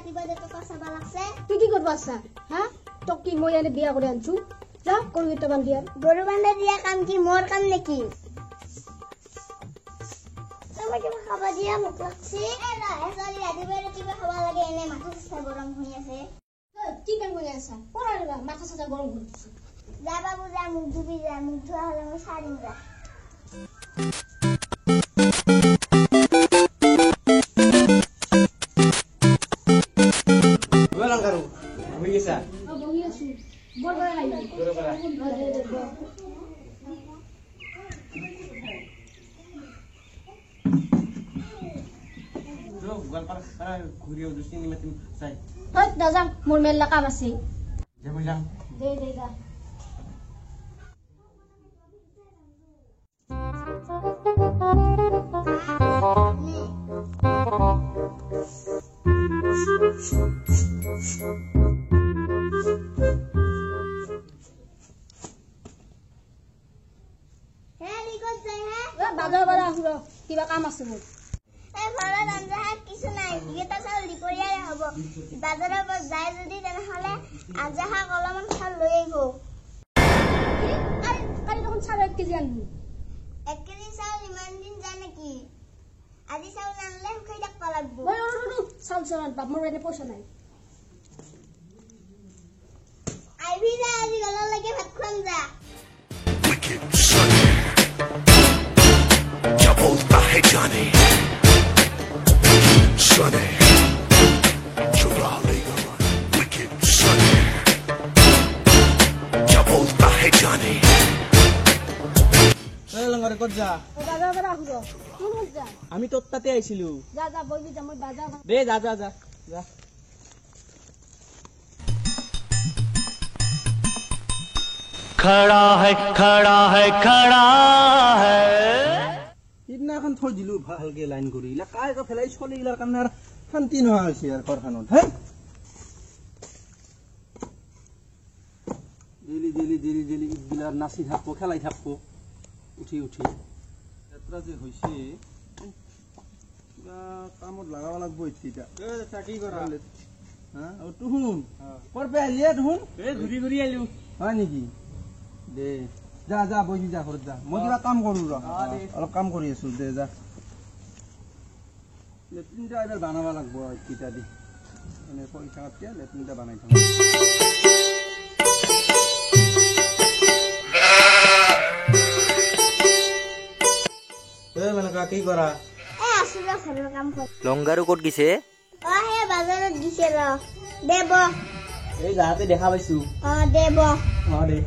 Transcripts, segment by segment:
ৰাতিপুৱা দেখো চাবা লাগছে তুই কি করবা আছা হ্যাঁ তো কি মই এনে বিয়া করে আনছু যা গরু গিটা বান্ধি আর গরু বান্ধা দিয়া কাম কি মোর কাম নাকি তোমাকে কিবা খাবা দিয়া মোক লাগছে এলা এজলি ৰাতিপুৱা খাবা লাগে এনে মাথা চাই গৰম হৈ আছে কি কাম করে আছা পড়া রে মাথা সাথে গরম করছিস যা বাবু যা মুখ ধুবি যা মুখ ধোয়া হলে মই সারিম যা লঙ্কারু বই গেছা বহি আছি বড় বড় লাগি বড় বড় গল্পার সারা ঘুরিও দুসি নিমে তুমি চাই হই দাদা মোর মেলা কাম আছে যে বুঝলাম দে দে যা বাজার বাজার আহুর কিবা কাম আছে মোর এই ঘৰত আঞ্জা কিছু নাই এটা চাউল দুপৰীয়াৰে হ'ব বাজাৰৰ পৰা যায় যদি তেনেহলে আঞ্জা শাক অলপমান চাউল লৈ আহিব কালি তখন 1.5 কেজি আনবি 1 কেজি চাউল ইমান দিন যায় নেকি আজি চাউল আনলে খাই থাকবা লাগব চাউল চাউল বাপ মোর এনে পয়সা নাই আইবি যা আজি গললৈকে ভাত খুৱাম যা Wicked Sonny क्या बोलता है जाने Sonny चुरा लेगा Wicked Sonny क्या बोलता है जाने লঙ্কারে কত যা বাজার বাজার আহুর কোন যা আমি তোর তাতে আইছিলু যা যা বইবি যা মই বাজার দে যা যা যা যা खड़ा है खड़ा है खड़ा है সিদিনা এখন থৈ দিলো ভালকে লাইন কৰি ইলা কাই কা ফেলাই চলি ইলাৰ কাৰণে আৰু শান্তি নোহোৱা হৈছে আৰু ঘৰখনত হে ডেইলি ডেইলি ডেইলি ডেইলি ইগিলাৰ নাচি থাকব খেলাই থাকব উঠি উঠি যাত্ৰা যে হৈছে কিবা কামত লগাব লাগব এতিয়া কি কৰা হা আৰু তুহুন কৰ পে আহিয়ে তুহুন ঘূৰি ঘূৰি আহিলো হয় নেকি দে যা যা বহি যা ঘৰত যা মই কিবা কাম কৰো ৰ অলপ কাম কৰি আছো দে যা লেট্ৰিনটা এবাৰ বনাব লাগব কিটা দি এনে পইচা কাটিয়া লেট্ৰিনটা বনাই থম মানে কি কৰা আছো ৰ ঘৰৰ কাম কৰ লংগাৰু ক'ত গিছে হে বাজাৰত দিছে ৰ দেব এই যাতে দেখা পাইছো দেব দে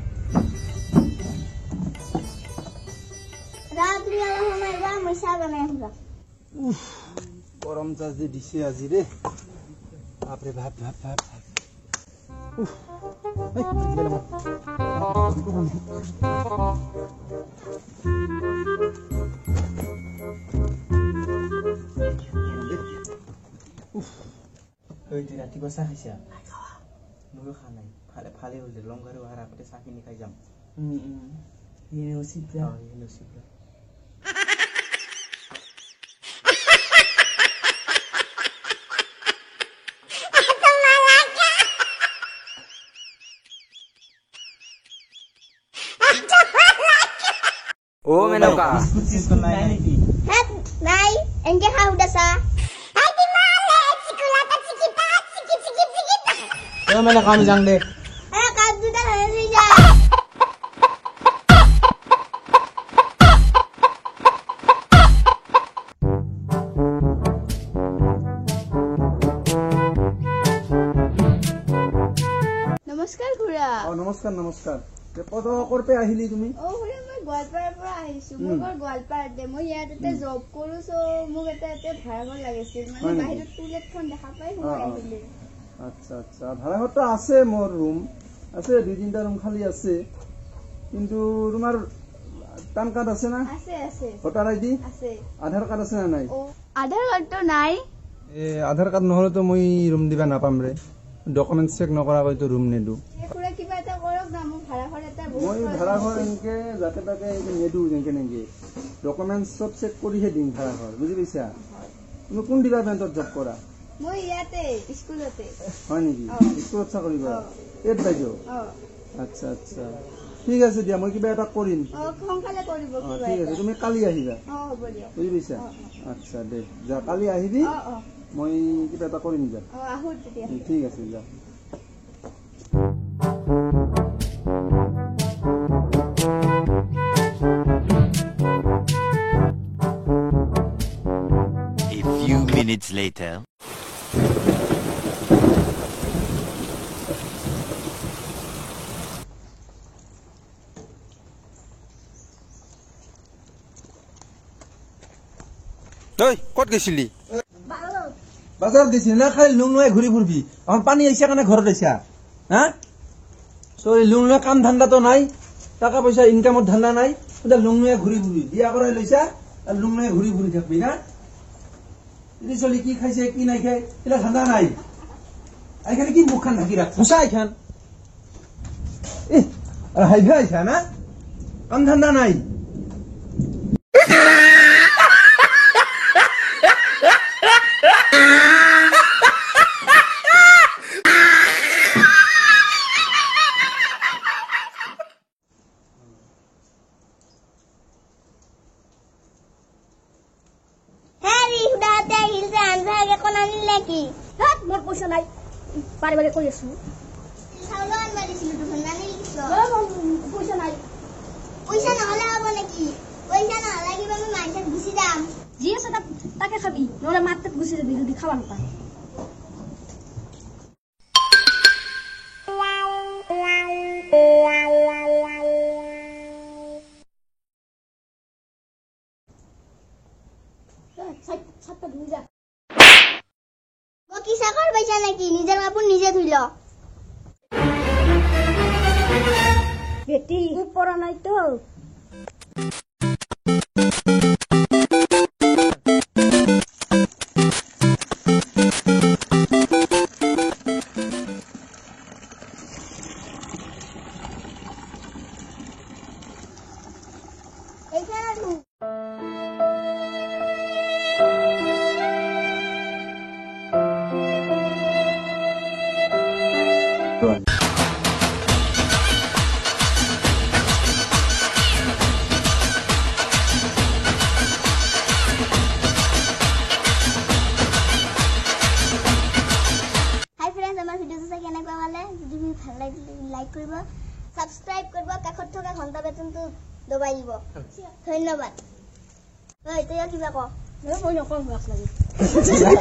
ৰাত্ৰি অলপ সময় যা মই চাহ বনাই আহিব গৰম চাহ যে দিছে আজি ৰে বাপৰে ভাত ভাত ভাত ৰাতিপুৱা চাহ খাইছা ময়ো খা নাই ভালে হ'ল দে লংকাৰু অহাৰ আগতে চাহখিনি খাই যাম ओ मेनका নাই নেকি নাই এনেকে খাওঁ দাসা মানে কাম যাং দে কাপ দুটা ধৰি যা নমস্কাৰ খুৰা নমস্কাৰ নমস্কাৰ ক'ৰ পে আহিলি তুমি খুৰা মই গোৱালপাৰাৰ পৰা আহিছো মোৰ ঘৰ গোৱালপাৰাতে মই ইয়াতে জব কৰো চ মোক এটা ভাড়া ঘৰ লাগিছিল মানে বাহিৰত টুলেটখন দেখা পাই সোমাই আহিলো আচ্ছা আচ্ছা ভাড়াঘৰটো আছে মোৰ ৰুম আছে 2-3টা ৰুম খালি আছে কিন্তু তোমাৰ পান কাৰ্ড আছে না আছে আছে ভোটাৰ আইডি আছে আধাৰ কাৰ্ড আছে না নাই আধাৰ কাৰ্ডটো নাই আধাৰ কাৰ্ড নহলেতো মই ৰুম দিবা নাপাম ৰে ডকুমেণ্টছ চেক নকৰাকৈতো ৰুম নেদো খুৰা কিবা এটা কৰক না মোক ভাড়া ঘৰ এটা মই ভাড়াঘৰ এনেকে যাকে তাকে নেদো যেনেকে নেকি ডকুমেণ্টছ চব চেক কৰিহে দিম ভাড়াঘৰ বুজি পাইছা তুমি কোন ডিপাৰ্টমেণ্টত জব কৰা মই ইয়াতে স্কুলতে হয় নেকি স্কুলত চাকৰি কৰা এত বাইদেউ আচ্ছা আচ্ছা ঠিক আছে দিয়া মই কিবা এটা কৰিম সোনকালে কৰিব ঠিক আছে তুমি কালি আহিবা হ'ব দিয়ক বুজি পাইছা আচ্ছা দে যা কালি আহিবি মই কিবা এটা কৰিম যা আহো তেতিয়া ঠিক আছে যা A few minutes later. ঐ ক'ত গৈছিলি বাজাৰত গৈছিলি না খালি লুং লৈ ঘূৰি ফুৰিবি এখন পানী আহিছে কাৰণে ঘৰত আহিছা হা তই লুং লৈ কাম ধান্দাটো নাই টকা পইচা ইনকামত ধান্দা নাই এতিয়া লুং লৈ ঘূৰি ফুৰিবি বিয়া কৰাই লৈছা আৰু লুং লৈ ঘূৰি ফুৰি থাকবি না চলি কি খাইছে কি নাই খাই এতিয়া ধান্দা নাই এইখানে কি মুখখন ঢাকি ৰাখ সঁচা এইখান হাইভা আহিছা না কাম ধান্দা নাই মোৰ পইচা নাই পাৰিবাৰে কৈ আছো পইচা নাই পইচা নহলে হব নেকি পইচা নহলে কিবা আমি মাইছত গুচি যাম যি আছে তাকে খাবি নহলে মাতত গুচি যাবি যদি খাবা নাপায় কি চাকৰ পাইছা নেকি নিজৰ কাপোৰ নিজে ধুই ল বেটি পৰা নাই তো এইখানে ধু লাইক কৰিব সাবস্ক্ৰাইব কৰিব কাষত থকা ঘণ্টা বেতনটো দবাই দিব ধন্যবাদ ঐ তই কিবা ক মই নকওঁ